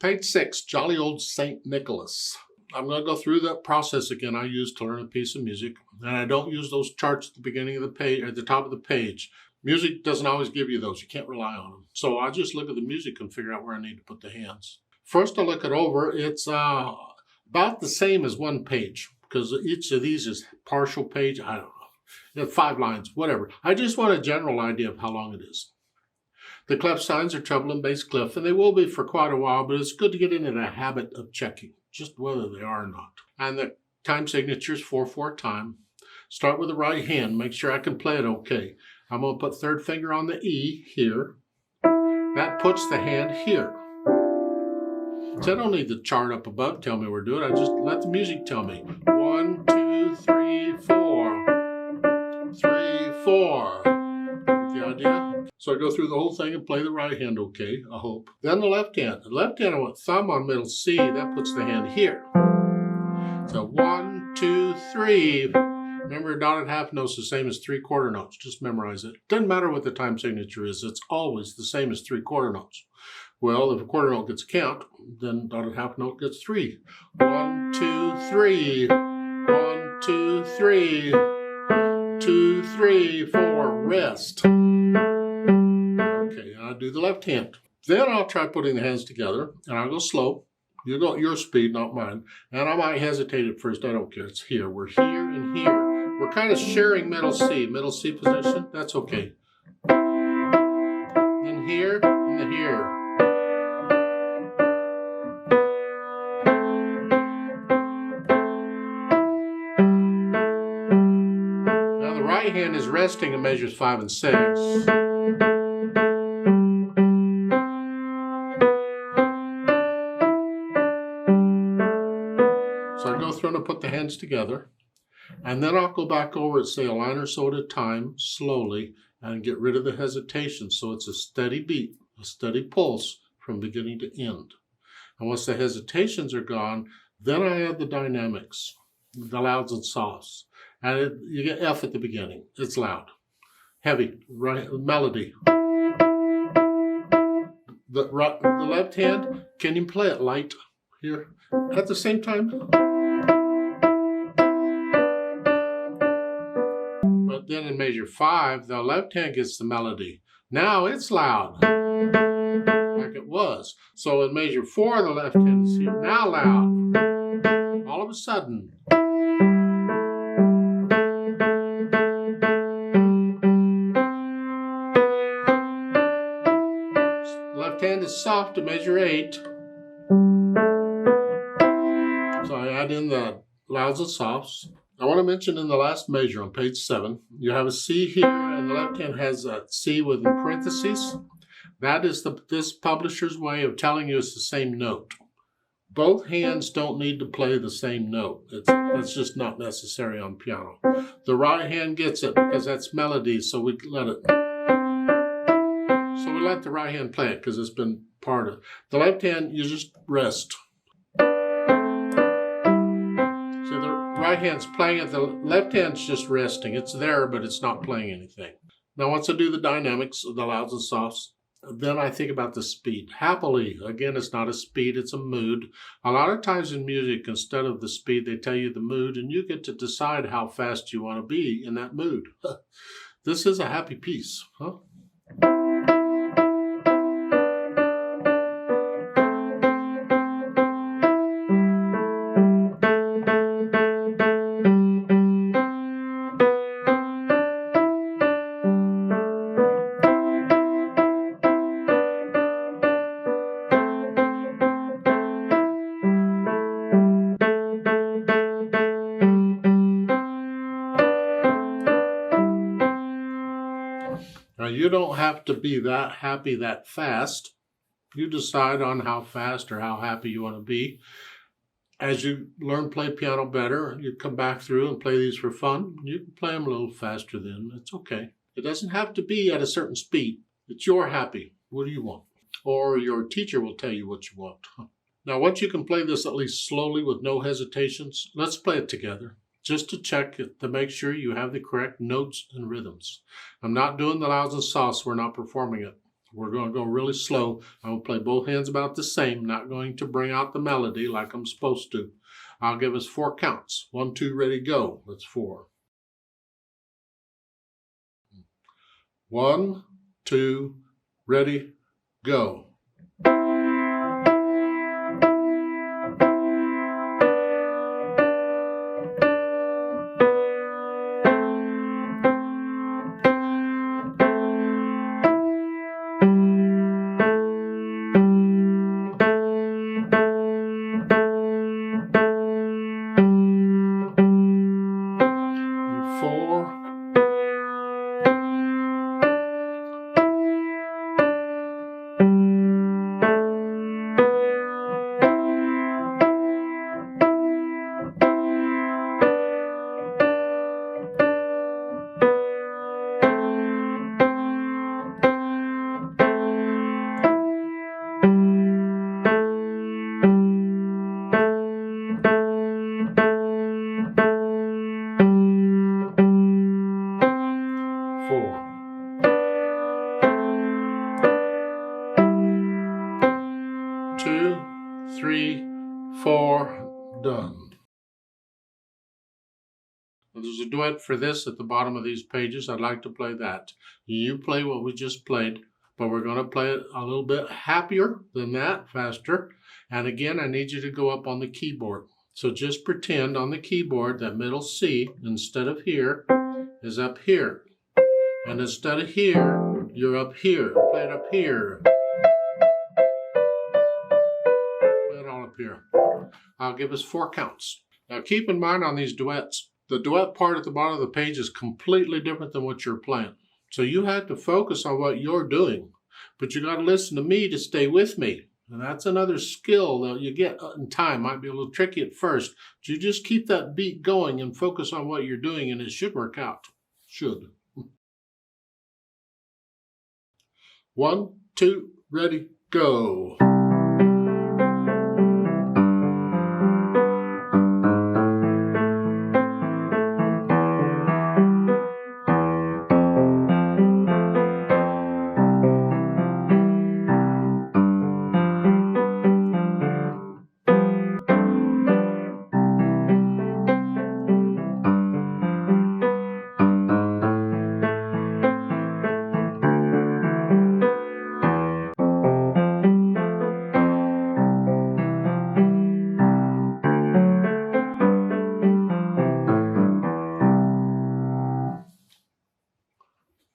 Page 6, Jolly Old St. Nicholas. I'm going to go through that process again I used to learn a piece of music. And I don't use those charts at the beginning of the page, at the top of the page. Music doesn't always give you those. You can't rely on them. So I just look at the music and figure out where I need to put the hands. First, I look it over. It's about the same as one page because each of these is partial page. I don't know. You have 5 lines, whatever. I just want a general idea of how long it is. The clef signs are treble and bass clef, and they will be for quite a while, but it's good to get into the habit of checking just whether they are or not. And the time signature is 4/4 time. Start with the right hand. Make sure I can play it okay. I'm going to put third finger on the E here. That puts the hand here. So I don't need the chart up above tell me we're doing it. I just let the music tell me. 1, 2, 3, 4. 3, 4. Get the idea? So I go through the whole thing and play the right hand okay, I hope. Then the left hand. The left hand, I want thumb on middle C. That puts the hand here. So 1, 2, 3. Remember, a dotted half note's the same as 3/4 notes. Just memorize it. Doesn't matter what the time signature is. It's always the same as 3/4 notes. Well, if a quarter note gets a count, then dotted half note gets 3. 1, 2, 3. 1, 2, 3. 2, 3, 4. Rest. Okay, and I'll do the left hand. Then I'll try putting the hands together, and I'll go slow. You go at your speed, not mine. And I might hesitate at first. I don't care. It's here. We're here and here. We're kind of sharing middle C position. That's okay. Then here and then here. Now the right hand is resting and measures 5 and 6. So I go through and I put the hands together. And then I'll go back over it, say a line or so at a time, slowly, and get rid of the hesitation. So it's a steady beat, a steady pulse from beginning to end. And once the hesitations are gone, then I add the dynamics, the louds and softs. And you get F at the beginning. It's loud, heavy, right, melody. The left hand, can you play it light here at the same time? But then in measure 5, the left hand gets the melody. Now it's loud, like it was. So in measure 4, the left hand is here. Now loud. All of a sudden. Left hand is soft to measure 8. So I add in the louds and softs. I want to mention in the last measure on page 7, you have a C here, and the left hand has a C with parentheses. That is this publisher's way of telling you it's the same note. Both hands don't need to play the same note. That's just not necessary on piano. The right hand gets it because that's melody, so we let it. So we let the right hand play it because it's been part of it. The left hand, you just rest. Right hand's playing it, the left hand's just resting. It's there, but it's not playing anything. Now, once I do the dynamics, the louds and softs, then I think about the speed. Happily, again, it's not a speed, it's a mood. A lot of times in music, instead of the speed, they tell you the mood, and you get to decide how fast you want to be in that mood. This is a happy piece, huh? Now, you don't have to be that happy that fast. You decide on how fast or how happy you want to be. As you learn to play piano better, you come back through and play these for fun. You can play them a little faster then. It's okay. It doesn't have to be at a certain speed. It's your happy. What do you want? Or your teacher will tell you what you want. Now, once you can play this at least slowly with no hesitations, let's play it together. Just to check it, to make sure you have the correct notes and rhythms. I'm not doing the louds and softs. We're not performing it. We're going to go really slow. I'm going to play both hands about the same, not going to bring out the melody like I'm supposed to. I'll give us 4 counts. 1, 2, ready, go. That's 4. 1, 2, ready, go. Two, 3, 4, done. There's a duet for this at the bottom of these pages. I'd like to play that. You play what we just played, but we're going to play it a little bit happier than that, faster. And again, I need you to go up on the keyboard. So just pretend on the keyboard that middle C, instead of here, is up here. And instead of here, you're up here. Play it up here. Play it all up here. I'll give us 4 counts. Now keep in mind on these duets, the duet part at the bottom of the page is completely different than what you're playing. So you have to focus on what you're doing, but you got to listen to me to stay with me. And that's another skill that you get in time. Might be a little tricky at first, but you just keep that beat going and focus on what you're doing, and it should work out. Should. 1, 2, ready, go.